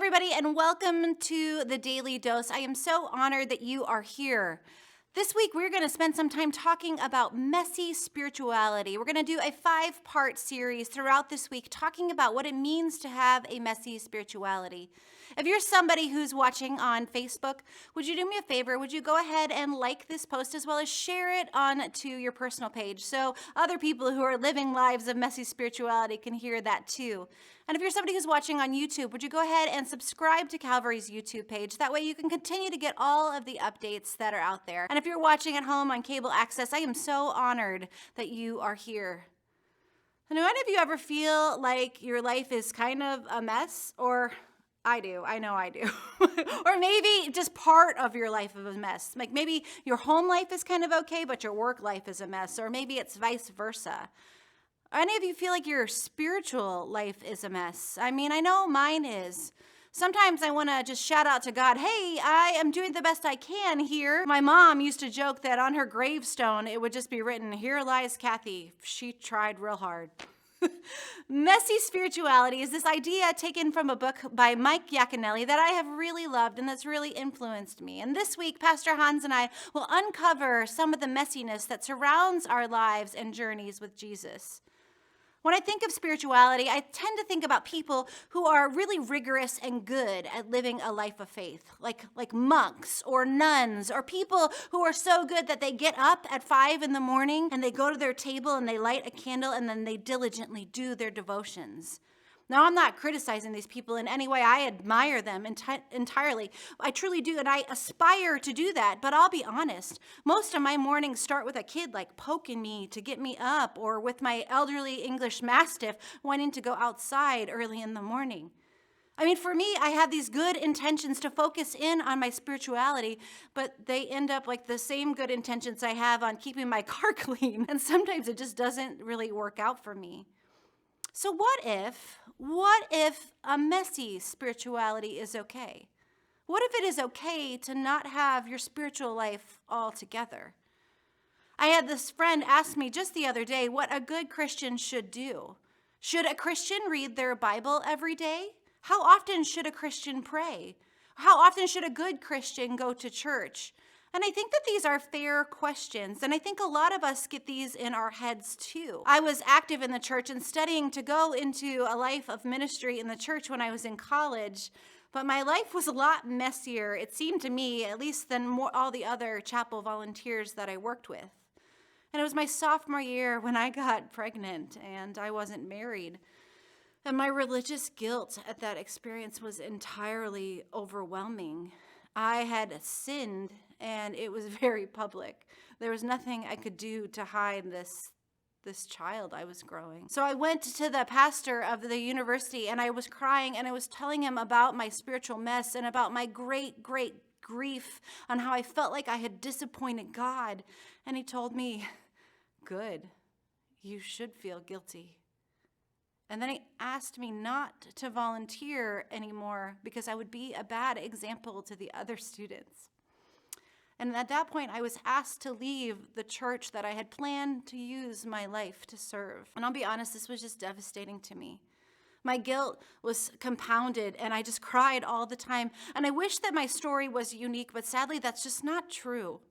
everybody, and welcome to the Daily Dose. I am so honored that you are here. This week, we're going to spend some time talking about messy spirituality. We're going to do a 5-part series throughout this week talking about what it means to have a messy spirituality. If you're somebody who's watching on Facebook, would you do me a favor? Would you go ahead and like this post as well as share it on to your personal page so other people who are living lives of messy spirituality can hear that too? And if you're somebody who's watching on YouTube, would you go ahead and subscribe to Calvary's YouTube page? That way you can continue to get all of the updates that are out there. And if you're watching at home on cable access, I am so honored that you are here. And do any of you ever feel like your life is kind of a mess? Or I do. I know I do. Or maybe just part of your life is a mess. Like maybe your home life is kind of okay, but your work life is a mess. Or maybe it's vice versa. Any of you feel like your spiritual life is a mess? I mean, I know mine is. Sometimes I want to just shout out to God, hey, I am doing the best I can here. My mom used to joke that on her gravestone, it would just be written, here lies Kathy. She tried real hard. Messy spirituality is this idea taken from a book by Mike Yaconelli that I have really loved and that's really influenced me. And this week, Pastor Hans and I will uncover some of the messiness that surrounds our lives and journeys with Jesus. When I think of spirituality, I tend to think about people who are really rigorous and good at living a life of faith, like monks or nuns, or people who are so good that they get up at 5 a.m. and they go to their table and they light a candle and then they diligently do their devotions. Now, I'm not criticizing these people in any way. I admire them entirely. I truly do, and I aspire to do that. But I'll be honest, most of my mornings start with a kid like poking me to get me up, or with my elderly English Mastiff wanting to go outside early in the morning. I mean, for me, I have these good intentions to focus in on my spirituality, but they end up like the same good intentions I have on keeping my car clean. And sometimes it just doesn't really work out for me. So what if a messy spirituality is okay? What if it is okay to not have your spiritual life all together? I had this friend ask me just the other day what a good Christian should do. Should a Christian read their Bible every day? How often should a Christian pray? How often should a good Christian go to church? And I think that these are fair questions, and I think a lot of us get these in our heads too. I was active in the church and studying to go into a life of ministry in the church when I was in college, but my life was a lot messier, it seemed to me, at least than all the other chapel volunteers that I worked with. And it was my sophomore year when I got pregnant and I wasn't married. And my religious guilt at that experience was entirely overwhelming. I had sinned, and it was very public. There was nothing I could do to hide this child I was growing. So I went to the pastor of the university, and I was crying, and I was telling him about my spiritual mess and about my great grief on how I felt like I had disappointed God. And he told me, good, you should feel guilty. And then he asked me not to volunteer anymore because I would be a bad example to the other students. And at that point, I was asked to leave the church that I had planned to use my life to serve. And I'll be honest, this was just devastating to me. My guilt was compounded, and I just cried all the time. And I wish that my story was unique, but sadly, that's just not true.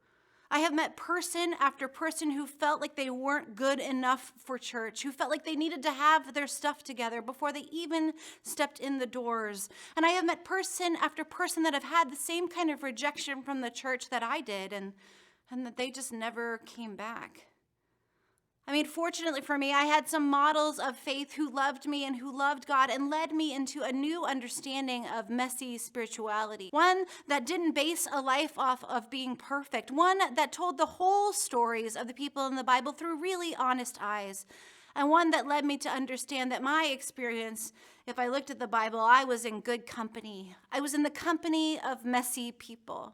I have met person after person who felt like they weren't good enough for church, who felt like they needed to have their stuff together before they even stepped in the doors. And I have met person after person that have had the same kind of rejection from the church that I did, and that they just never came back. I mean, fortunately for me, I had some models of faith who loved me and who loved God and led me into a new understanding of messy spirituality. One that didn't base a life off of being perfect. One that told the whole stories of the people in the Bible through really honest eyes. And one that led me to understand that my experience, if I looked at the Bible, I was in good company. I was in the company of messy people.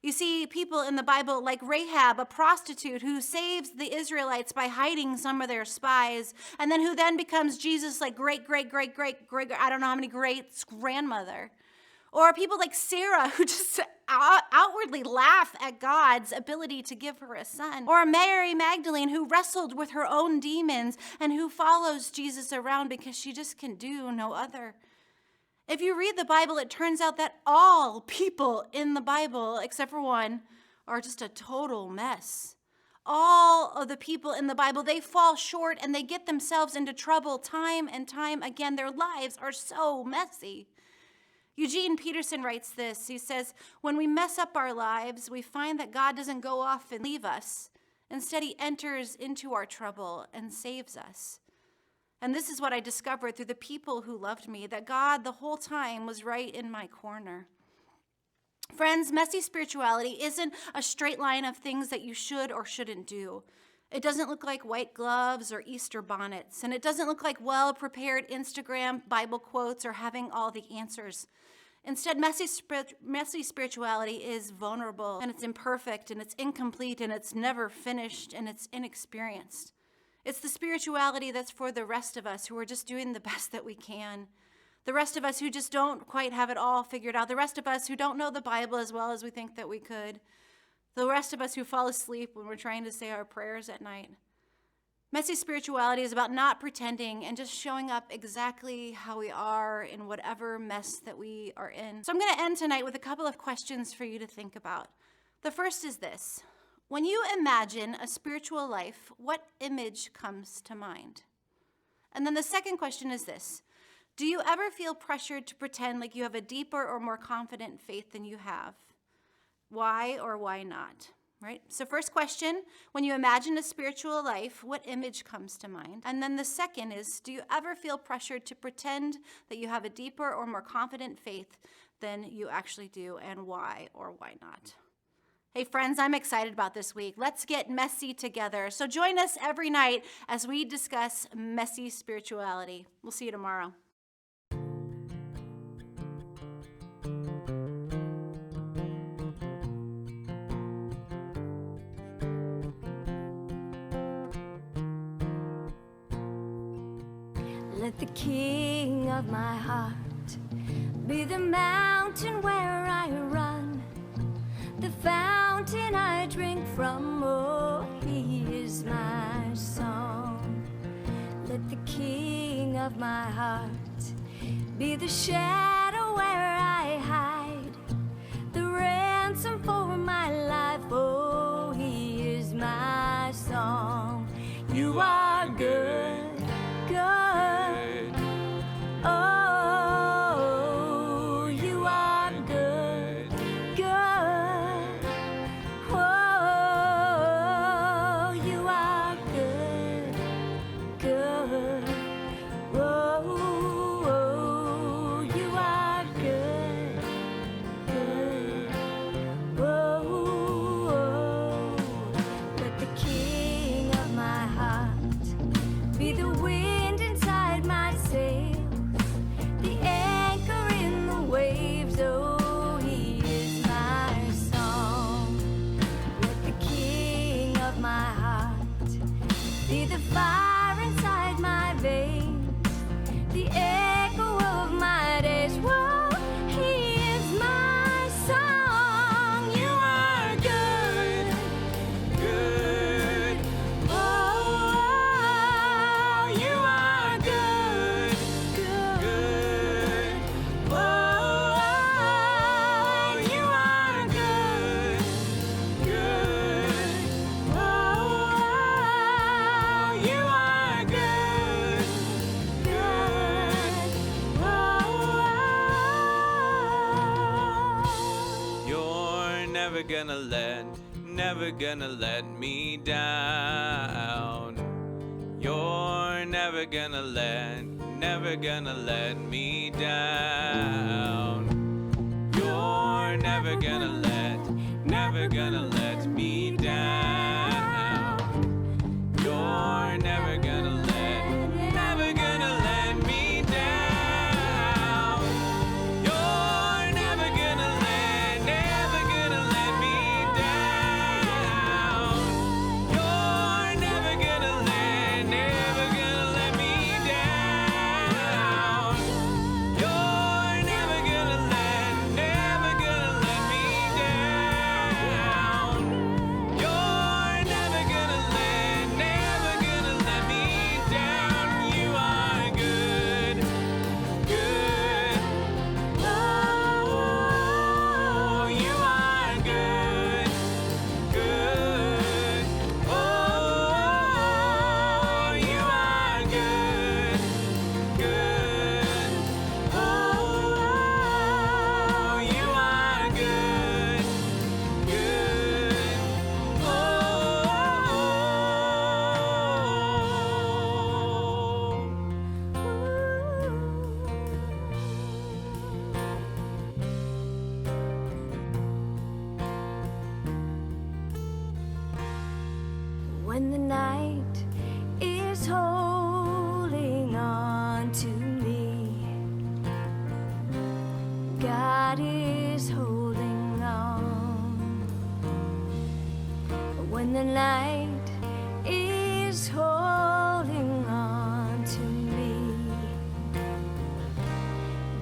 You see people in the Bible like Rahab, a prostitute who saves the Israelites by hiding some of their spies, and then who then becomes Jesus' like great, I don't know how many greats grandmother. Or people like Sarah who just outwardly laugh at God's ability to give her a son. Or Mary Magdalene who wrestled with her own demons and who follows Jesus around because she just can do no other. If you read the Bible, it turns out that all people in the Bible, except for one, are just a total mess. All of the people in the Bible, they fall short and they get themselves into trouble time and time again. Their lives are so messy. Eugene Peterson writes this. He says, when we mess up our lives, we find that God doesn't go off and leave us. Instead, he enters into our trouble and saves us. And this is what I discovered through the people who loved me, that God the whole time was right in my corner. Friends, messy spirituality isn't a straight line of things that you should or shouldn't do. It doesn't look like white gloves or Easter bonnets, and it doesn't look like well-prepared Instagram Bible quotes or having all the answers. Instead, messy spirituality is vulnerable, and it's imperfect, and it's incomplete, and it's never finished, and it's inexperienced. It's the spirituality that's for the rest of us who are just doing the best that we can. The rest of us who just don't quite have it all figured out. The rest of us who don't know the Bible as well as we think that we could. The rest of us who fall asleep when we're trying to say our prayers at night. Messy spirituality is about not pretending and just showing up exactly how we are in whatever mess that we are in. So I'm going to end tonight with a couple of questions for you to think about. The first is this. When you imagine a spiritual life, what image comes to mind? And then the second question is this. Do you ever feel pressured to pretend like you have a deeper or more confident faith than you have? Why or why not? Right? So first question, when you imagine a spiritual life, what image comes to mind? And then the second is, do you ever feel pressured to pretend that you have a deeper or more confident faith than you actually do, and why or why not? Hey friends, I'm excited about this week. Let's get messy together. So join us every night as we discuss messy spirituality. We'll see you tomorrow. Let the King of my heart be the mountain where I run, the fountain I drink from. Oh, he is my song. Let the King of my heart be the shadow where I hide, the ransom for my life. Oh, he is my song. You are good, good. Oh, you are good, good. Oh, you are good, good. Oh, you are good, good. Oh, let the King of my heart be the wind inside my sails, the anchor in the waves. Oh, he is my song. Let the King of my heart be the fire inside my veins, the echo of my days. Whoa, he is my song. You are good, good. Oh, you are good, good. Oh, you are good, good. Oh, you are good, good. Oh. You're never gonna let me down. You're never gonna let me down. You're never gonna let me down. You're never gonna let me down. You're never gonna let me down. You're never gonna let me down. You're never gonna let me down. when the night is holding on to me. God is holding on. When the night is holding on to me.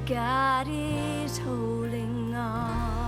God is holding on.